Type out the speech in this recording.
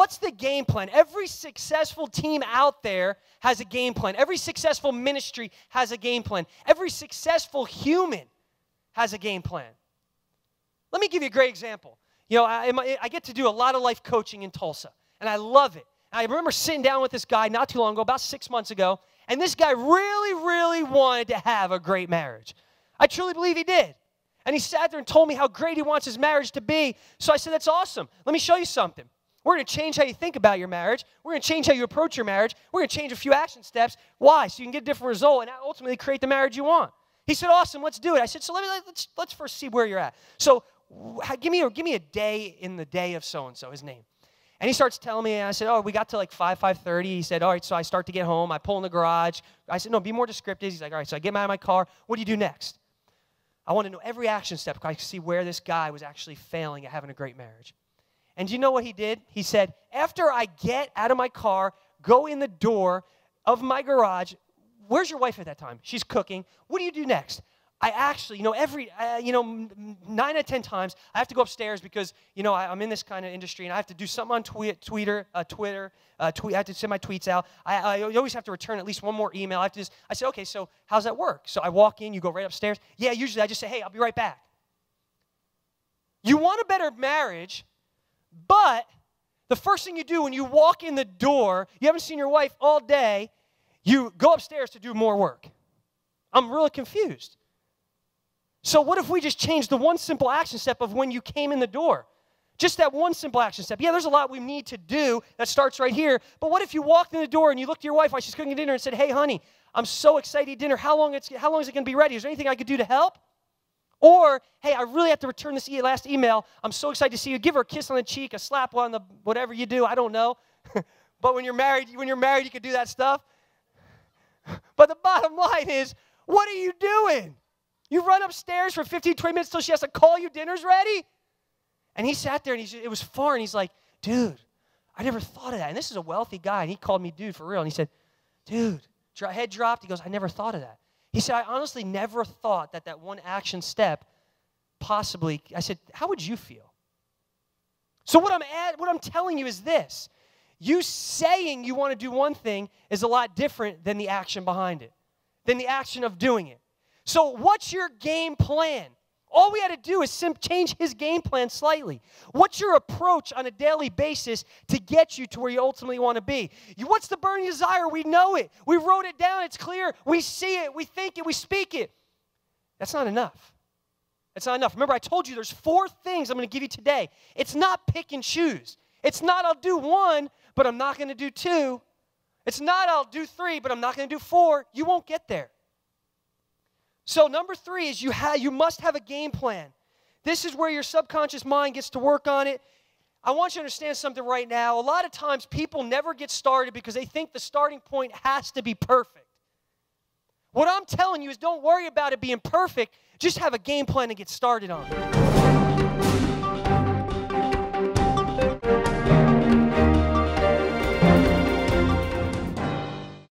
What's the game plan? Every successful team out there has a game plan. Every successful ministry has a game plan. Every successful human has a game plan. Let me give you a great example. You know, I get to do a lot of life coaching in Tulsa, and I love it. I remember sitting down with this guy not too long ago, about 6 months ago, and this guy really, really wanted to have a great marriage. I truly believe he did. And he sat there and told me how great he wants his marriage to be. So I said, that's awesome. Let me show you something. We're going to change how you think about your marriage. We're going to change how you approach your marriage. We're going to change a few action steps. Why? So you can get a different result and ultimately create the marriage you want. He said, awesome, let's do it. I said, so let's first see where you're at. So give me a day in the day of so-and-so, his name. And he starts telling me, and I said, oh, we got to like 5:30. He said, all right, so I start to get home. I pull in the garage. I said, no, be more descriptive. He's like, all right, so I get out of my car. What do you do next? I want to know every action step because I could see where this guy was actually failing at having a great marriage. And do you know what he did? He said, after I get out of my car, go in the door of my garage, where's your wife at that time? She's cooking. What do you do next? I actually, 9 out of 10 times, I have to go upstairs because, I'm in this kind of industry and I have to do something on Twitter. I have to send my tweets out. I always have to return at least one more email. I said, okay, so how's that work? So I walk in, you go right upstairs. Yeah, usually I just say, hey, I'll be right back. You want a better marriage, but the first thing you do when you walk in the door, you haven't seen your wife all day, you go upstairs to do more work. I'm really confused. So what if we just change the one simple action step of when you came in the door? Just that one simple action step. Yeah, there's a lot we need to do that starts right here. But what if you walked in the door and you looked at your wife while she's cooking dinner and said, hey, honey, I'm so excited to eat dinner. How long is it going to be ready? Is there anything I could do to help? Or, hey, I really have to return this last email. I'm so excited to see you. Give her a kiss on the cheek, a slap on the whatever you do. I don't know. But when you're married, you can do that stuff. But the bottom line is, what are you doing? You run upstairs for 15, 20 minutes till she has to call you dinner's ready? And he sat there, and it was far, and he's like, dude, I never thought of that. And this is a wealthy guy, and he called me dude for real. And he said, dude, head dropped. He goes, I never thought of that. He said, I honestly never thought that one action step possibly, I said, how would you feel? So what I'm telling you is this. You saying you want to do one thing is a lot different than the action behind it, than the action of doing it. So what's your game plan? All we had to do is change his game plan slightly. What's your approach on a daily basis to get you to where you ultimately want to be? What's the burning desire? We know it. We wrote it down. It's clear. We see it. We think it. We speak it. That's not enough. That's not enough. Remember, I told you there's 4 things I'm going to give you today. It's not pick and choose. It's not I'll do 1, but I'm not going to do 2. It's not I'll do 3, but I'm not going to do 4. You won't get there. So number 3 is you must have a game plan. This is where your subconscious mind gets to work on it. I want you to understand something right now. A lot of times people never get started because they think the starting point has to be perfect. What I'm telling you is don't worry about it being perfect. Just have a game plan to get started on.